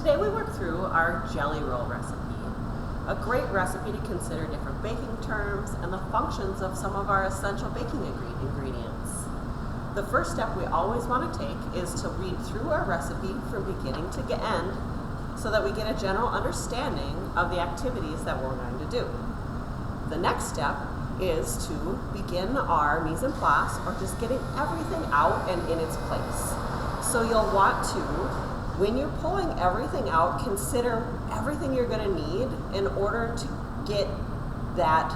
Today we work through our jelly roll recipe. A great recipe to consider different baking terms and the functions of some of our essential baking ingredients. The first step we always want to take is to read through our recipe from beginning to end so that we get a general understanding of the activities that we're going to do. The next step is to begin our mise en place, or just getting everything out and in its place. So you'll want to, when you're pulling everything out, consider everything you're going to need in order to get that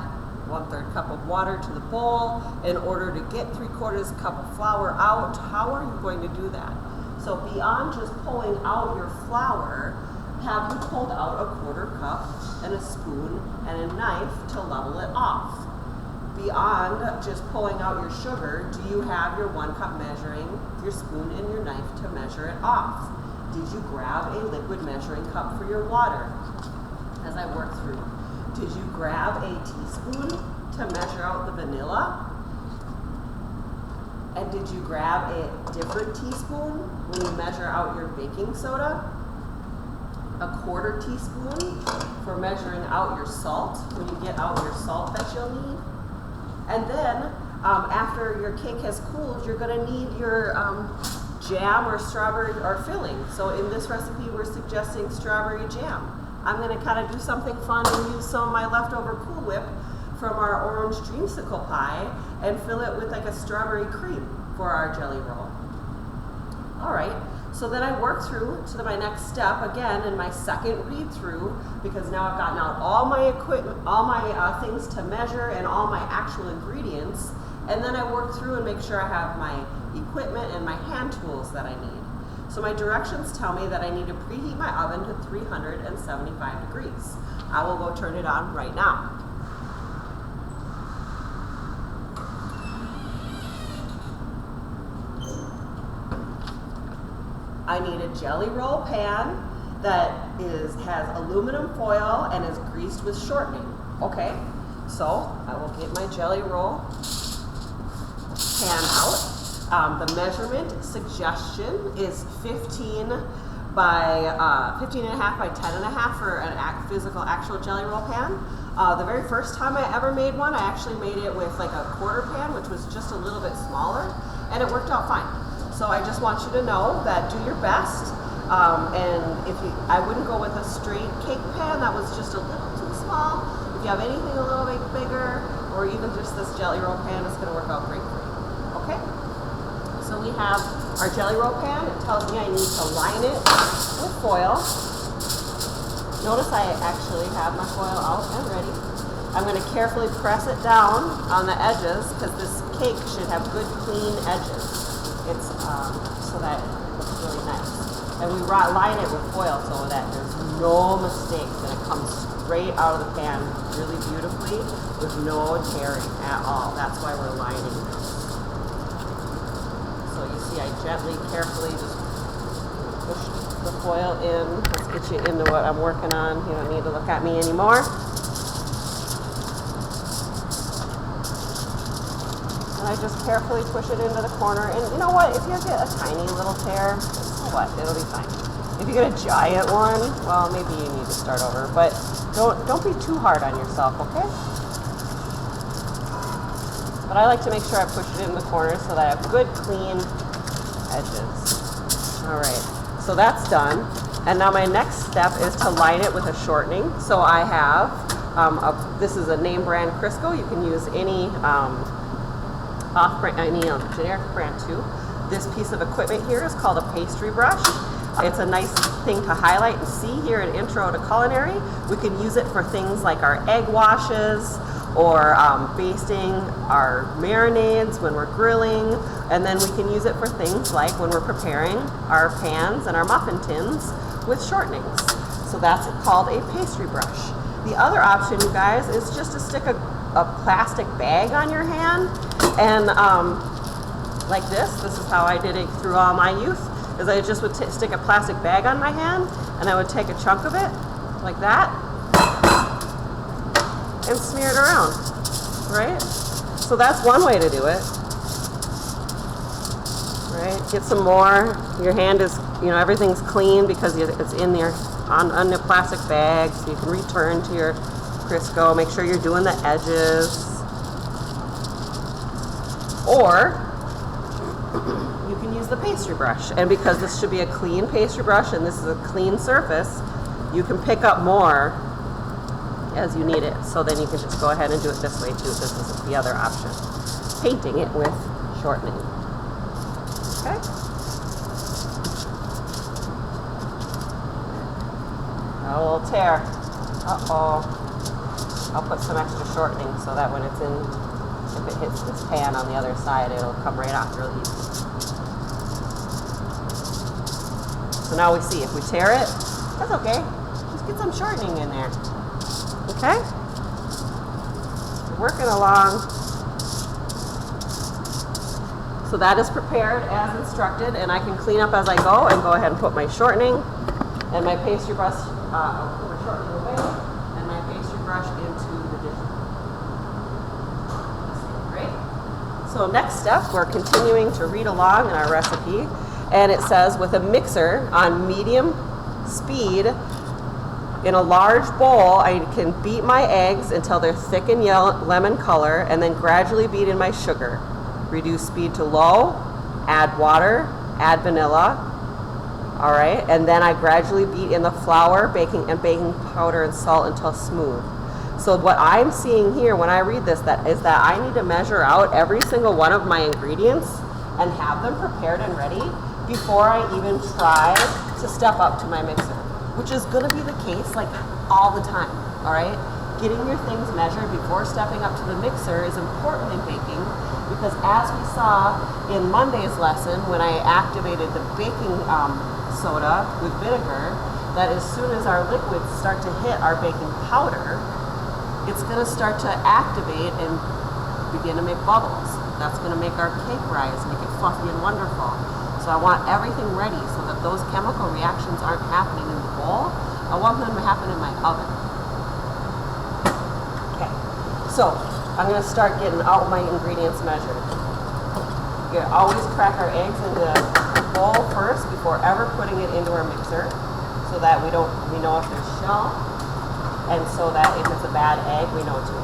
1/3 cup of water to the bowl, in order to get 3/4 cup of flour out. How are you going to do that? So beyond just pulling out your flour, have you pulled out a 1/4 cup and a spoon and a knife to level it off? Beyond just pulling out your sugar, do you have your 1 cup measuring, your spoon and your knife to measure it off? Did you grab a liquid measuring cup for your water? As I work through, did you grab a teaspoon to measure out the vanilla? And did you grab a different teaspoon when you measure out your baking soda? A 1/4 teaspoon for measuring out your salt when you get out your salt that you'll need. And then after your cake has cooled, you're going to need your jam or strawberry or filling. So in this recipe, we're suggesting strawberry jam. I'm going to kind of do something fun and use some of my leftover Cool Whip from our orange dreamsicle pie and fill it with like a strawberry cream for our jelly roll. All right, so then I work through to my next step again in my second read through, because now I've gotten out all my equipment, all my things to measure and all my actual ingredients. And then I work through and make sure I have my equipment and my hand tools that I need. So my directions tell me that I need to preheat my oven to 375 degrees. I will go turn it on right now. I need a jelly roll pan that has aluminum foil and is greased with shortening. Okay, so I will get my jelly roll pan out. The measurement suggestion is 15 by 15.5 by 10.5 for an physical actual jelly roll pan. The very first time I ever made one, I actually made it with like a 1/4 pan, which was just a little bit smaller, and it worked out fine. So I just want you to know that do your best. And I wouldn't go with a straight cake pan, that was just a little too small. If you have anything a little bit bigger, or even just this jelly roll pan, it's going to work out great for you. Okay? So we have our jelly roll pan. It tells me I need to line it with foil. Notice I actually have my foil out and ready. I'm going to carefully press it down on the edges, because this cake should have good clean edges. It's so that it looks really nice. And we line it with foil so that there's no mistakes, and it comes straight out of the pan really beautifully with no tearing at all. That's why we're lining this. So you see I gently, carefully just push the foil in. Let's get you into what I'm working on. You don't need to look at me anymore. I just carefully push it into the corner, and you know what, if you get a tiny little tear, so what, it'll be fine. If you get a giant one, well, maybe you need to start over, but don't be too hard on yourself, okay? But I like to make sure I push it in the corner so that I have good, clean edges. All right, so that's done, and now my next step is to line it with a shortening. So I have, this is a name brand Crisco. You can use any generic brand too. This piece of equipment here is called a pastry brush. It's a nice thing to highlight and see here in Intro to Culinary. We can use it for things like our egg washes, or basting our marinades when we're grilling, and then we can use it for things like when we're preparing our pans and our muffin tins with shortenings. So that's called a pastry brush. The other option, you guys, is just to stick a plastic bag on your hand, and like this is how I did it through all my youth, is I just would stick a plastic bag on my hand, and I would take a chunk of it like that and smear it around, right? So that's one way to do it, right? Right, get some more. Your hand is, everything's clean because it's in there on the plastic bag, so you can return to your Crisco. Make sure you're doing the edges. Or you can use the pastry brush. And because this should be a clean pastry brush and this is a clean surface, you can pick up more as you need it. So then you can just go ahead and do it this way too. This is the other option. Painting it with shortening. Okay. A little tear. Uh-oh. I'll put some extra shortening so that when it's in, if it hits this pan on the other side, it'll come right off real easy. So now we see if we tear it, that's okay. Just get some shortening in there. Okay? We're working along. So that is prepared as instructed, and I can clean up as I go and go ahead and put my shortening and my pastry brush, put my shortening away and my pastry brush into the dish. Great. So next step, we're continuing to read along in our recipe, and it says with a mixer on medium speed in a large bowl, I can beat my eggs until they're thick and yellow lemon color, and then gradually beat in my sugar. Reduce speed to low, add water, add vanilla, all right, and then I gradually beat in the flour, baking powder and salt until smooth. So what I'm seeing here when I read this is that I need to measure out every single one of my ingredients and have them prepared and ready before I even try to step up to my mixer, which is going to be the case like all the time, all right? Getting your things measured before stepping up to the mixer is important in baking, because as we saw in Monday's lesson when I activated the baking soda with vinegar, that as soon as our liquids start to hit our baking powder, it's going to start to activate and begin to make bubbles. That's going to make our cake rise, make it fluffy and wonderful. So I want everything ready so that those chemical reactions aren't happening in the bowl. I want them to happen in my oven. Okay, so I'm going to start getting all my ingredients measured. You always crack our eggs into the bowl first before ever putting it into our mixer, so that we know if there's shell, and so that if it's a bad egg, we know too.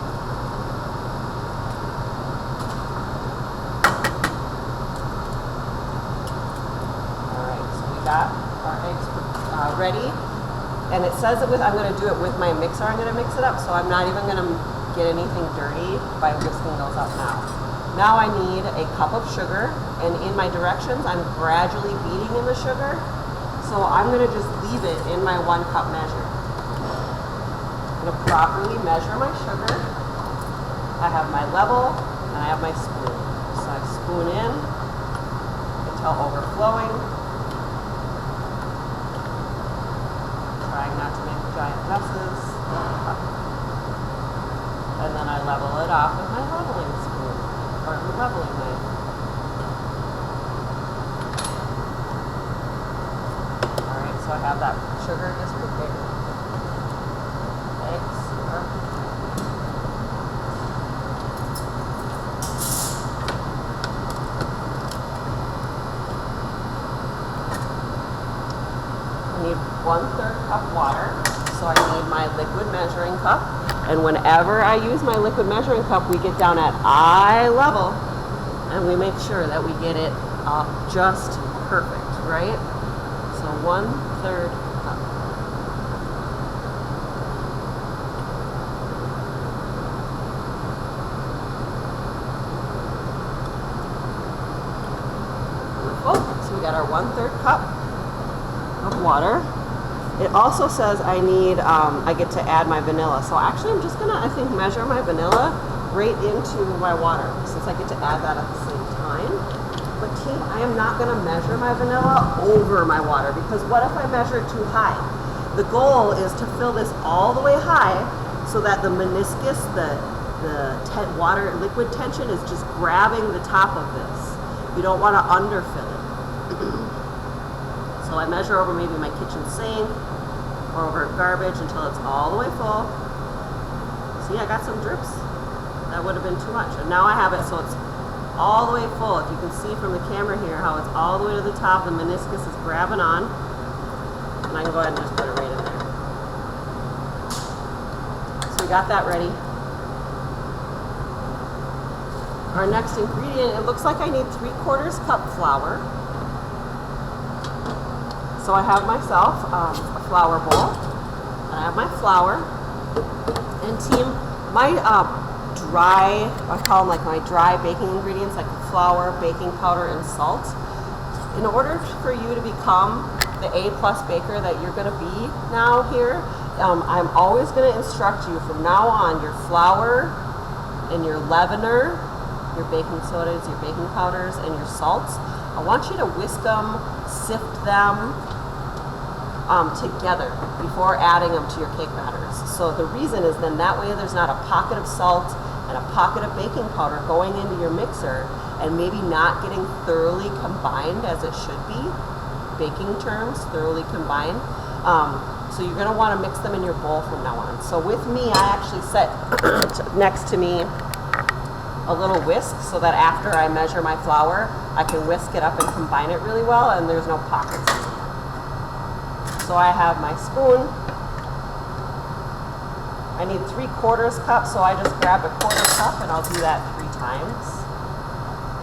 All right, so we got our eggs ready, and it says that I'm going to do it with my mixer. I'm going to mix it up, so I'm not even going to get anything dirty by whisking those up now. Now I need a cup of sugar, and in my directions, I'm gradually beating in the sugar. So I'm going to just leave it in my 1 cup measure. I'm going to properly measure my sugar. I have my level, and I have my spoon. So I spoon in until overflowing. Trying not to make giant messes. And then I level it off with my leveling spoon, or leveling knife. Alright, so I have that sugar is prepared. Eggs are I need 1/3 cup water, so I need my liquid measuring cup. And whenever I use my liquid measuring cup, we get down at eye level and we make sure that we get it just perfect, right? So 1/3 cup. Wonderful. So we got our 1/3 cup of water. It also says I get to add my vanilla. So actually I'm just gonna, I think, measure my vanilla right into my water, since I get to add that at the same time. But team, I am not gonna measure my vanilla over my water, because what if I measure it too high? The goal is to fill this all the way high so that the meniscus, the water liquid tension is just grabbing the top of this. You don't wanna underfill it. So I measure over maybe my kitchen sink or over garbage until it's all the way full. See, I got some drips. That would have been too much. And now I have it so it's all the way full. If you can see from the camera here how it's all the way to the top, the meniscus is grabbing on. And I can go ahead and just put it right in there. So we got that ready. Our next ingredient, it looks like I need 3/4 cup flour. So I have myself a flour bowl, and I have my flour. And team, my dry, I call them like my dry baking ingredients, like flour, baking powder, and salt. In order for you to become the A+ baker that you're going to be now here, I'm always going to instruct you from now on, your flour and your leavener, your baking sodas, your baking powders, and your salts, I want you to whisk them, sift them together before adding them to your cake batters. So the reason is then that way there's not a pocket of salt and a pocket of baking powder going into your mixer and maybe not getting thoroughly combined as it should be, baking terms, thoroughly combined. So you're going to want to mix them in your bowl from now on. So with me, I actually set next to me a little whisk so that after I measure my flour, I can whisk it up and combine it really well and there's no pockets. So I have my spoon. I need 3/4 cup, so I just grabbed a 1/4 cup and I'll do that 3 times.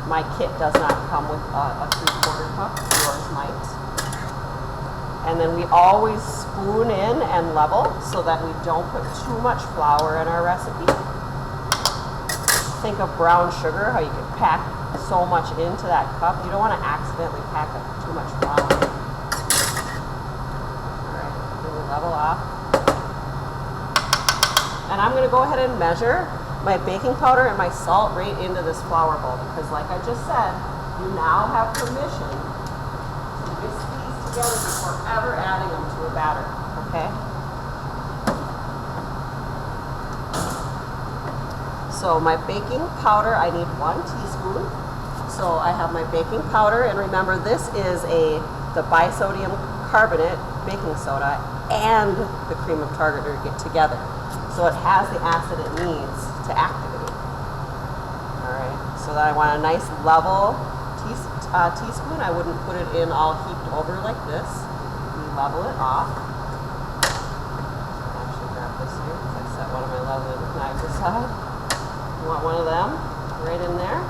My kit does not come with a 3/4 cup, yours might. And then we always spoon in and level so that we don't put too much flour in our recipe. Think of brown sugar, how you can pack so much into that cup. You don't want to accidentally pack up too much flour. Alright, then we level off. And I'm going to go ahead and measure my baking powder and my salt right into this flour bowl because like I just said, you now have permission to whisk these together before ever adding them to a batter, okay? So my baking powder, I need 1 teaspoon. So I have my baking powder, and remember this is the bisodium carbonate baking soda and the cream of tartar get together. So it has the acid it needs to activate. All right, so that I want a nice level teaspoon. I wouldn't put it in all heaped over like this. We level it off. I'll actually grab this here because I set one of my leveling knives aside. You want one of them right in there.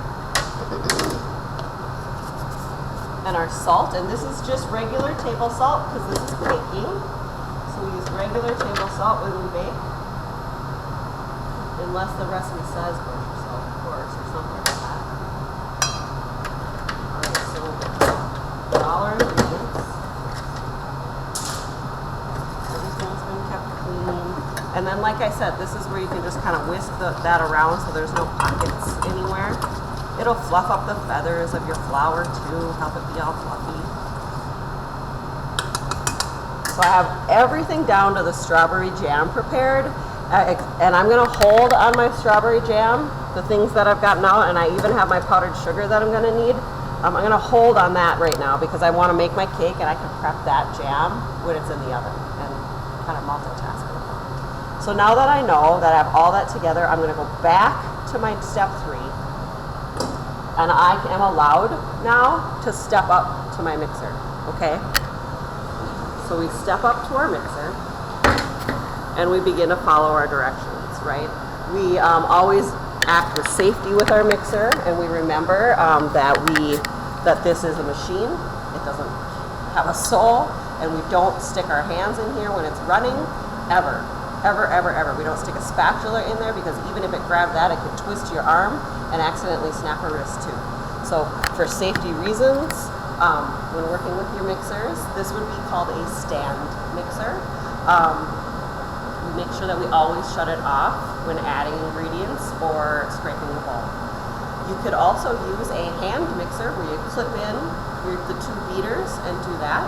And our salt, and this is just regular table salt because this is baking. So we use regular table salt when we bake. Unless the recipe says kosher salt, of course, or something like that. Alright, so we'll get all our ingredients. Everything's been kept clean. And then, like I said, this is where you can just kind of whisk that around so there's no pockets anywhere. It'll fluff up the feathers of your flour too, help it be all fluffy. So I have everything down to the strawberry jam prepared. And I'm going to hold on my strawberry jam, the things that I've gotten out, and I even have my powdered sugar that I'm going to need. I'm going to hold on that right now because I want to make my cake and I can prep that jam when it's in the oven and kind of multitask it. So now that I know that I have all that together, I'm going to go back to my step 3. And I am allowed now to step up to my mixer, okay? So we step up to our mixer. And we begin to follow our directions, right? We always act with safety with our mixer, and we remember that this is a machine. It doesn't have a soul, and we don't stick our hands in here when it's running, ever, ever, ever, ever. We don't stick a spatula in there because even if it grabbed that, it could twist your arm and accidentally snap a wrist too. So for safety reasons, when working with your mixers, this would be called a stand mixer. Make sure that we always shut it off when adding ingredients or scraping the bowl. You could also use a hand mixer where you clip in the 2 beaters and do that.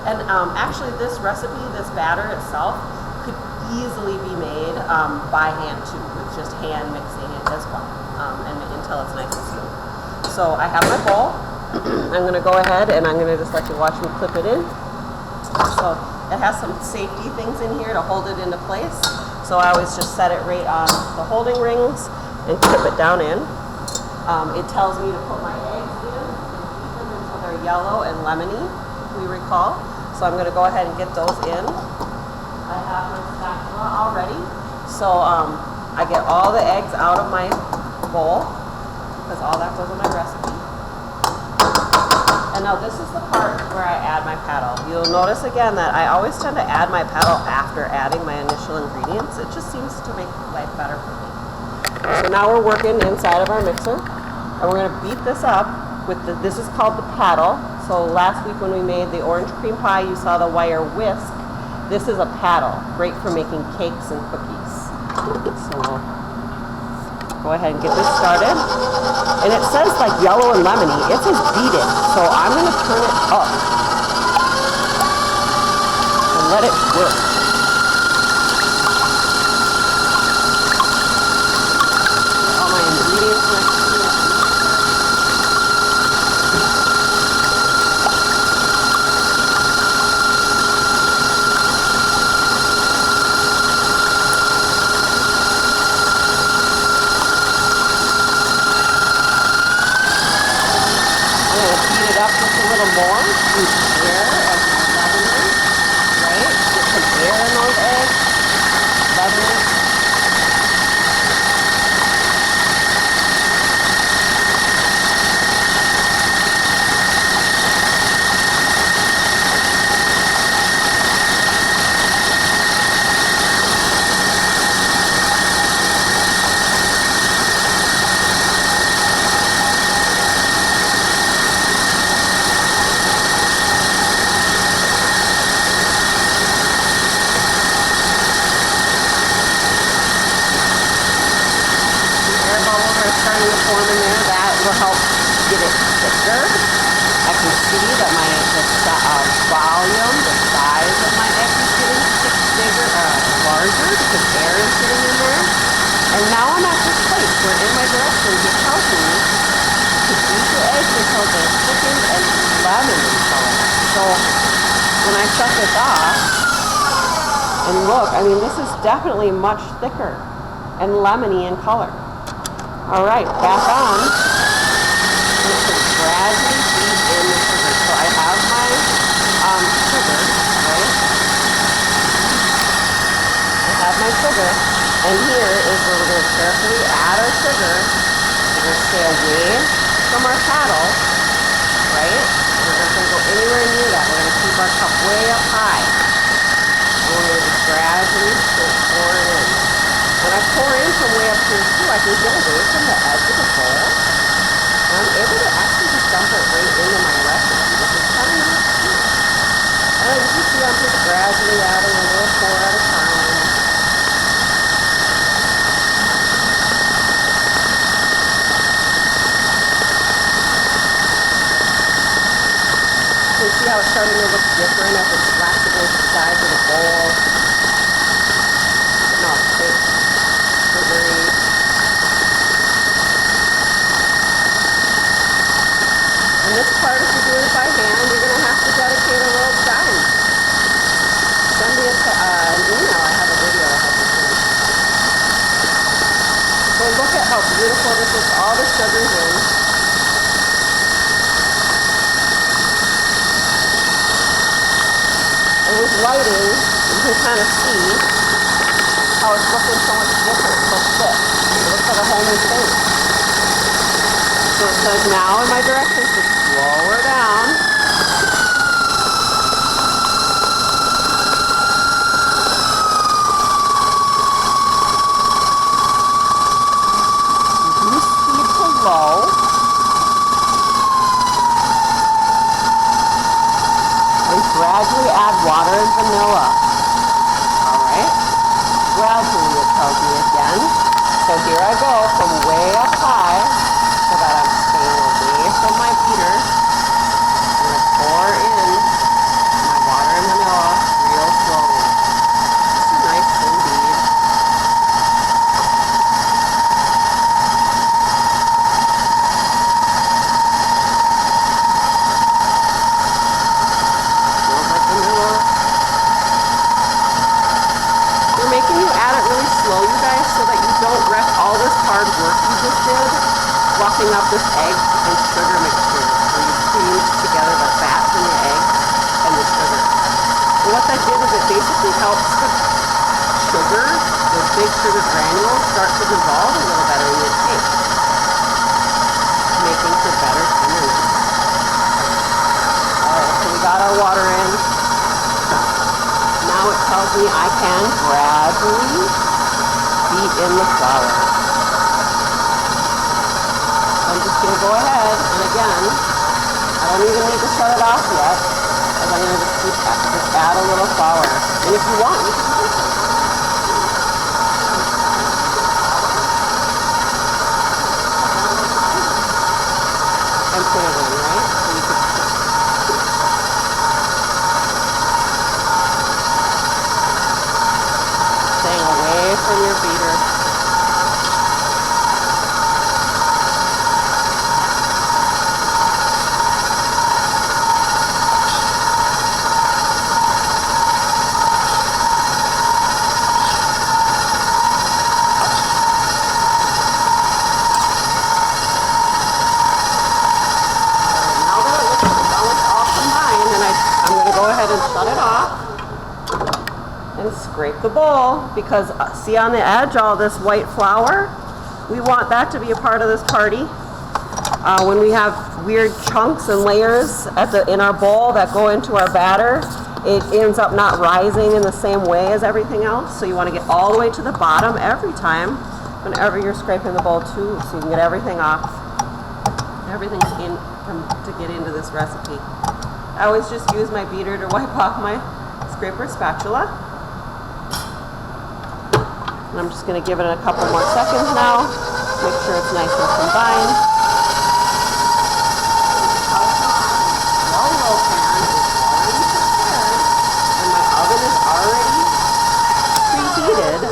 And actually this recipe, this batter itself, could easily be made by hand too, with just hand mixing it as well, and until it's nice and smooth. So I have my bowl. I'm going to go ahead and I'm going to just let you watch me clip it in. So it has some safety things in here to hold it into place. So I always just set it right on the holding rings and clip it down in. It tells me to put my eggs in and heat them until they're yellow and lemony, if we recall. So I'm going to go ahead and get those in. I have my spatula already. So I get all the eggs out of my bowl, because all that goes in my recipe. And now this is the part where I add my paddle. You'll notice again that I always tend to add my paddle after adding my initial ingredients. It just seems to make life better for me. So now we're working inside of our mixer, and we're going to beat this up with this is called the paddle. So last week when we made the orange cream pie, you saw the wire whisk. This is a paddle, great for making cakes and cookies. So we'll go ahead and get this started. And it says like yellow and lemony. It says beat it. So I'm going to turn it up and let it work. All my ingredients next to it. Up just a little more through air as my leavening, right? Get some air in those eggs, leaven it. Starting to form in there, that will help get it thicker. I can see that my volume, the size of my egg is getting bigger, larger because air is getting in there. And now I'm at this place where in my directions it tells me to beat the eggs until they're thickened and lemon in color. So when I shut this off and look, I mean this is definitely much thicker and lemony in color. All right, back on. I'm going to gradually beat in the sugar. So I have my sugar, right? I have my sugar, and here is where we're going to carefully add our sugar. We're going to stay away from our paddle, right? We're not going to go anywhere near that. We're going to keep our cup way up high. And we're going to just gradually pour it in. When I pour in from way up here too, I can get away from the edge of the bowl. And I'm able to actually just dump it right into my recipe, which is kind of nice too. And as you see, I'm just gradually adding a little pour at a time. You can see how it's starting to look different as it slaps against the sides of the bowl. No, it's sugary. And this part, if you're doing it by hand, you're going to have to dedicate a little time. Send me an email. I have a video to help you finish. So look at how beautiful this is. All the sugar's in. And with lighting, you can kind of see how it's looking so much different, so thick. It looks like a whole new thing. So it says now in my directions to slow her down. Reduce speed to low. And gradually add water and vanilla. Alright? Gradually it tells me again. So here I go from way up high so that I'm staying away from my beater. I'm going to pour in my water and vanilla real slowly. This is nice indeed. Smells like vanilla. We're making you add it really slow, you guys, so that you don't wreck all this part fluffing up this egg and sugar mixture where you cream together the fats in the egg and the sugar. And what that did is it basically helps the sugar, those big sugar granules, start to dissolve a little better in your cake, making for better tenderness. Alright, so we got our water in. Now it tells me I can gradually beat in the flour. I'm just going to go ahead, and again, I don't even need to shut it off yet, because I'm going to just add a little flour. And if you want, you can and put it in, right? So you can staying away from your beater. Shut it off and scrape the bowl, because see on the edge all this white flour? We want that to be a part of this party. When we have weird chunks and layers in our bowl that go into our batter, it ends up not rising in the same way as everything else. So you want to get all the way to the bottom every time whenever you're scraping the bowl too, so you can get everything off. Everything's in to get into this recipe. I always just use my beater to wipe off my scraper spatula. And I'm just going to give it a couple more seconds now. Make sure it's nice and combined. Low pan is already prepared, and my oven is already preheated.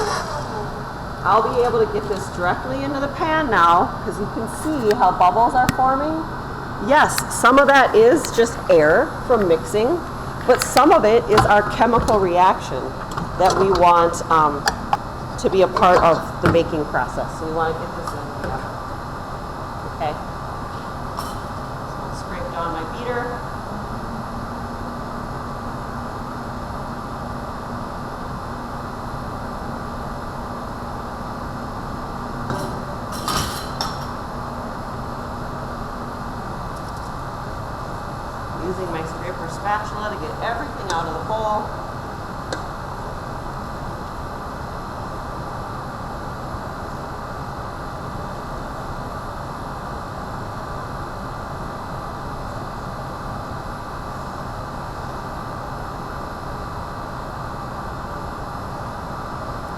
I'll be able to get this directly into the pan now, because you can see how bubbles are forming. Yes, some of that is just air from mixing, but some of it is our chemical reaction that we want to be a part of the baking process. So we want to get this in the oven. Okay. So I'll scrape down my beater. Using my scraper spatula to get everything out of the bowl.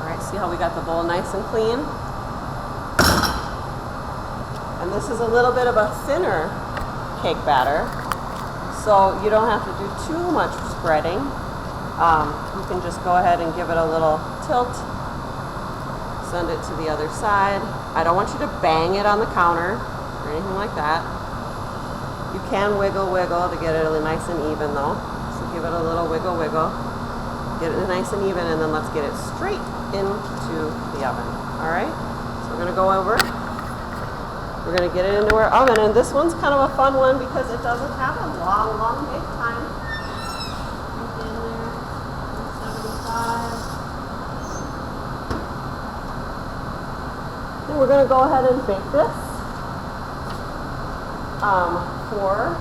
Alright, see how we got the bowl nice and clean? And this is a little bit of a thinner cake batter, so you don't have to do too much spreading. You can just go ahead and give it a little tilt, send it to the other side. I don't want you to bang it on the counter or anything like that. You can wiggle to get it really nice and even though. So give it a little wiggle, get it nice and even, and then let's get it straight into the oven. All right, so we're gonna go over. We're going to get it into our oven, and this one's kind of a fun one because it doesn't have a long bake time. In there, 175. And we're going to go ahead and bake this for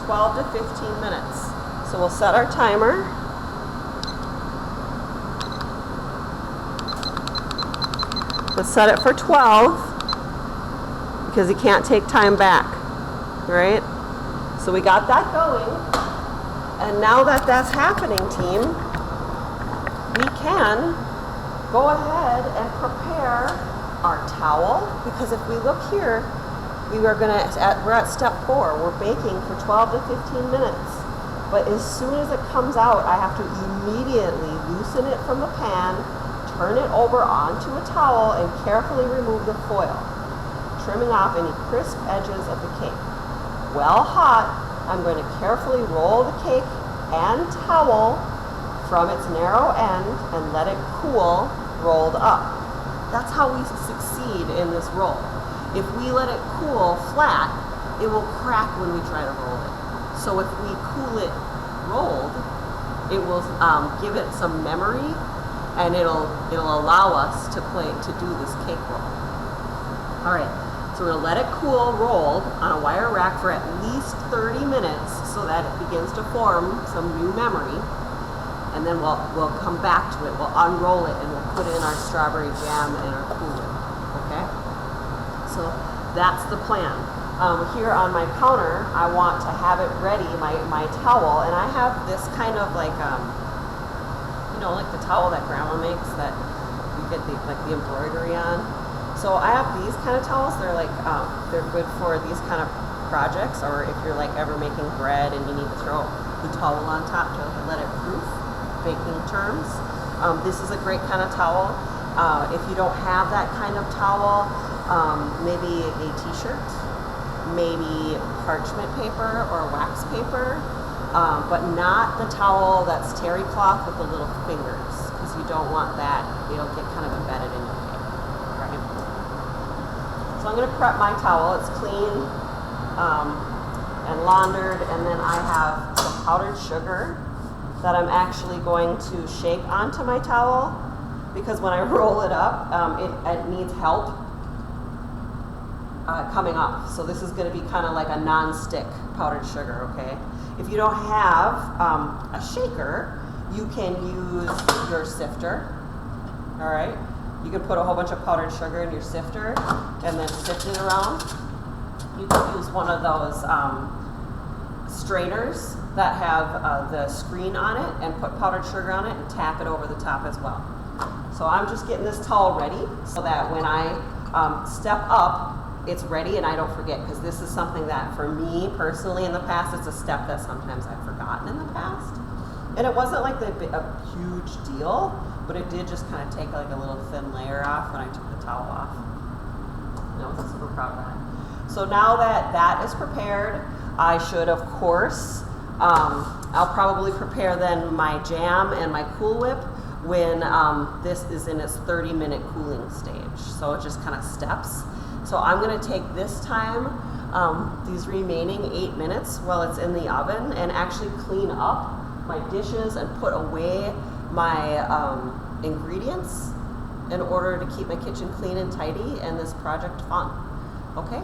12 to 15 minutes. So we'll set our timer. Let's set it for 12. Because you can't take time back, right? So we got that going, and now that that's happening, team, we can go ahead and prepare our towel, because if we look here, we're at step 4. We're baking for 12 to 15 minutes, but as soon as it comes out, I have to immediately loosen it from the pan, turn it over onto a towel, and carefully remove the foil, trimming off any crisp edges of the cake. While hot, I'm going to carefully roll the cake and towel from its narrow end and let it cool rolled up. That's how we succeed in this roll. If we let it cool flat, it will crack when we try to roll it. So if we cool it rolled, it will give it some memory, and it'll allow us to do this cake roll. All right, so we're gonna let it cool rolled on a wire rack for at least 30 minutes so that it begins to form some new memory. And then we'll come back to it. We'll unroll it and we'll put in our strawberry jam and our Cool Whip. Okay? So that's the plan. Here on my counter, I want to have it ready, my towel, and I have this kind of like, like the towel that Grandma makes that you get the embroidery on. So I have these kind of towels. They're like, they're good for these kind of projects, or if you're like ever making bread and you need to throw the towel on top to let it proof, baking terms. This is a great kind of towel. If you don't have that kind of towel, maybe a t-shirt, maybe parchment paper or wax paper, but not the towel that's terry cloth with the little fingers, because you don't want that. It'll get kind of embedded in your cake. Right? So I'm going to prep my towel. It's clean and laundered, and then I have some powdered sugar that I'm actually going to shake onto my towel, because when I roll it up, it needs help coming off. So this is going to be kind of like a non-stick powdered sugar, okay? If you don't have a shaker, you can use your sifter, all right? You can put a whole bunch of powdered sugar in your sifter and then sift it around. You can use one of those strainers that have the screen on it and put powdered sugar on it and tap it over the top as well. So I'm just getting this towel ready so that when I step up, it's ready and I don't forget, because this is something that for me personally in the past, it's a step that sometimes I've forgotten in the past. And it wasn't like a huge deal, but it did just kind of take like a little thin layer off when I took the towel off. And I was super proud of that. So now that that is prepared, I should, of course, I'll probably prepare then my jam and my Cool Whip when this is in its 30-minute cooling stage. So it just kind of steps. So I'm going to take this time, these remaining 8 minutes while it's in the oven, and actually clean up my dishes and put away my ingredients in order to keep my kitchen clean and tidy and this project fun. Okay?